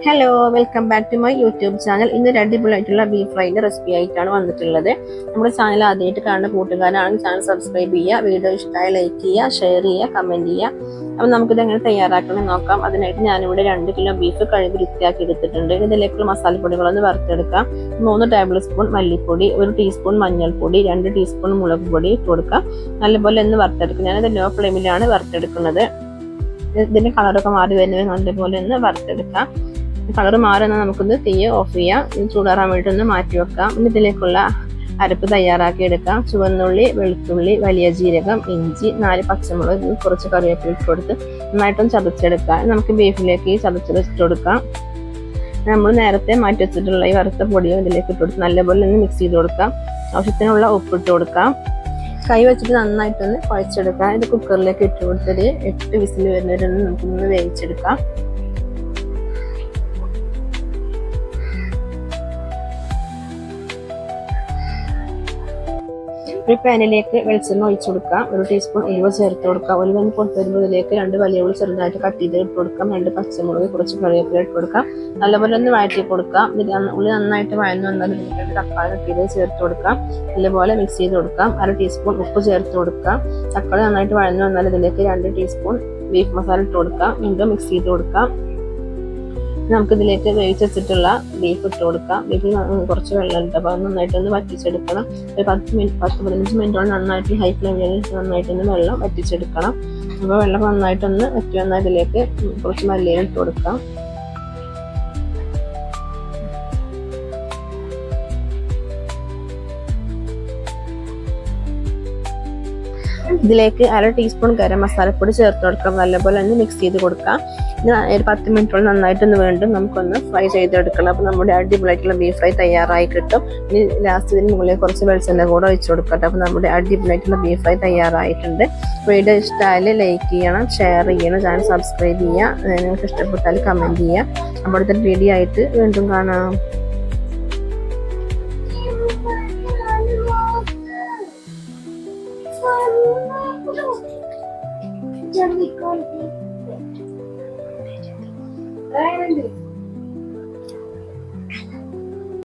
Hello, welcome back to my YouTube channel. ഇന്ന് അടിപൊളിയായിട്ടുള്ള beef ഫ്രൈൻ്റെ recipe ആയിട്ടാണ് വന്നിട്ടുള്ളത്. നമ്മുടെ ചാനൽ ആദ്യമായിട്ട് കാണുന്ന കൂട്ടുകാരാണെങ്കിൽ ചാനൽ സബ്സ്ക്രൈബ് ചെയ്യുക, വീഡിയോ ഇഷ്ടമായി ലൈക്ക് ചെയ്യുക, ഷെയർ ചെയ്യുക, കമൻറ്റ് ചെയ്യുക. അപ്പോൾ നമുക്കിത് എങ്ങനെ തയ്യാറാക്കണം നോക്കാം. അതിനായിട്ട് ഞാനിവിടെ 2 കിലോ ബീഫ് കഴുകി വൃത്തിയാക്കി എടുത്തിട്ടുണ്ട്. ഇതിലേക്കുള്ള മസാലപ്പൊടികളൊന്ന് വറുത്തെടുക്കാം. 3 ടേബിൾ സ്പൂൺ മല്ലിപ്പൊടി, 1 ടീസ്പൂൺ മഞ്ഞൾപ്പൊടി, 2 ടീസ്പൂൺ മുളക് പൊടി ഇട്ട് കൊടുക്കാം. നല്ലപോലെ ഒന്ന് വറുത്തെടുക്കും. ഞാനത് ലോ ഫ്ലെയിമിലാണ് വറുത്തെടുക്കുന്നത്. ഇതിൻ്റെ കളറൊക്കെ മാറി വരുന്നത് നല്ലപോലെ ഒന്ന് വറുത്തെടുക്കാം. കളർ മാറുന്ന നമുക്കൊന്ന് തീ ഓഫ് ചെയ്യാം. ചൂടാറാൻ വേണ്ടിയിട്ടൊന്ന് മാറ്റി വെക്കാം. ഇനി ഇതിലേക്കുള്ള അരപ്പ് തയ്യാറാക്കി എടുക്കാം. ചുവന്നുള്ളി, വെളുത്തുള്ളി, വലിയ ജീരകം, ഇഞ്ചി, 4 പച്ചമുളക്, കുറച്ച് കറിവേപ്പില ഇട്ട് കൊടുത്ത് നന്നായിട്ടൊന്ന് ചതച്ചെടുക്കാം. നമുക്ക് ബീഫിലേക്ക് ഈ ചതച്ചിട്ട് കൊടുക്കാം. നമ്മൾ നേരത്തെ മാറ്റി വെച്ചിട്ടുള്ള ഈ വറുത്ത പൊടിയും ഇതിലേക്ക് ഇട്ട് കൊടുത്ത് നല്ലപോലെ ഒന്ന് മിക്സ് ചെയ്ത് കൊടുക്കാം. ആവശ്യത്തിനുള്ള ഉപ്പ് ഇട്ട് കൊടുക്കാം. കൈ വെച്ചിട്ട് നന്നായിട്ടൊന്ന് കുഴച്ചെടുക്കാം. ഇത് കുക്കറിലേക്ക് ഇട്ട് കൊടുത്തിട്ട് 8 വിസിൽ വരുന്നവരൊന്ന് നമുക്കൊന്ന് വേവിച്ചെടുക്കാം. ഒരു പാനിലേക്ക് വെളിച്ചെണ്ണ ഒഴിച്ചു കൊടുക്കാം. 1 ടീസ്പൂൺ ഉലുവ ചേർത്ത് കൊടുക്കാം. ഉലുവ പൊട്ടി വരുമ്പോൾ ഇതിലേക്ക് 2 വലിയ ഉള്ളി ചെറുതായിട്ട് കട്ട് ചെയ്ത് ഇട്ട് കൊടുക്കാം. 2 പച്ചമുളക്, കുറച്ച് കറിവേപ്പില ഇട്ട് കൊടുക്കാം. നല്ലപോലെ ഒന്ന് വഴറ്റി കൊടുക്കാം. ഉള്ളി നന്നായിട്ട് വഴന്നു വന്നാൽ ഇതിലേക്ക് തക്കാളി കട്ട് ചെയ്ത് ചേർത്ത് കൊടുക്കാം. നല്ലപോലെ മിക്സ് ചെയ്ത് കൊടുക്കാം. 1/2 ടീസ്പൂൺ ഉപ്പ് ചേർത്ത് കൊടുക്കാം. തക്കാളി നന്നായിട്ട് വഴന്നു വന്നാൽ ഇതിലേക്ക് 2 ടീസ്പൂൺ ബീഫ് മസാല ഇട്ട് കൊടുക്കാം. വീണ്ടും മിക്സ് ചെയ്ത് കൊടുക്കാം. നമുക്കിതിലേക്ക് വേവിച്ച് വെച്ചിട്ടുള്ള ബീഫ് ഇട്ട് കൊടുക്കാം. ബീഫിൽ കുറച്ച് വെള്ളം ഉണ്ട്, അപ്പോൾ അത് നന്നായിട്ടൊന്ന് വറ്റിച്ചെടുക്കണം. ഒരു 10-15 മിനിറ്റോളം നന്നായിട്ട് ഹൈ ഫ്ലെയിമിൽ നന്നായിട്ടൊന്ന് വെള്ളം വറ്റിച്ചെടുക്കണം. അപ്പോൾ വെള്ളം നന്നായിട്ടൊന്ന് വറ്റി വന്നാൽ ഇതിലേക്ക് കുറച്ച് മല്ലിയില ഇട്ട് കൊടുക്കാം. ഇതിലേക്ക് 1/2 ടീസ്പൂൺ ഗരം മസാലപ്പൊടി ചേർത്ത് കൊടുക്കാം. നല്ലപോലെ ഒന്ന് മിക്സ് ചെയ്ത് കൊടുക്കാം. ഒരു 10 മിനിറ്റോളം നന്നായിട്ടൊന്ന് വീണ്ടും നമുക്കൊന്ന് ഫ്രൈ ചെയ്തെടുക്കണം. അപ്പോൾ നമ്മുടെ അടിപൊളിയായിട്ടുള്ള ബീഫ് ഫ്രൈ തയ്യാറായി കിട്ടും. ഇനി ലാസ്റ്റ് ഇതിന് മുകളിൽ കുറച്ച് വെളിച്ചെണ്ണ കൂടെ ഒഴിച്ചു കൊടുക്കട്ടെ. അപ്പോൾ നമ്മുടെ അടിപൊളിയായിട്ടുള്ള ബീഫ് ഫ്രൈ തയ്യാറായിട്ടുണ്ട്. വീഡിയോ ഇഷ്ടമായാൽ ലൈക്ക് ചെയ്യണം, ഷെയർ ചെയ്യണം, ചാനൽ സബ്സ്ക്രൈബ് ചെയ്യുക. നിങ്ങൾക്ക് ഇഷ്ടപ്പെട്ടാൽ കമൻറ്റ് ചെയ്യുക. അപ്പോൾ അടുത്ത വീഡിയോ ആയിട്ട് വീണ്ടും കാണാം. जल्दी कर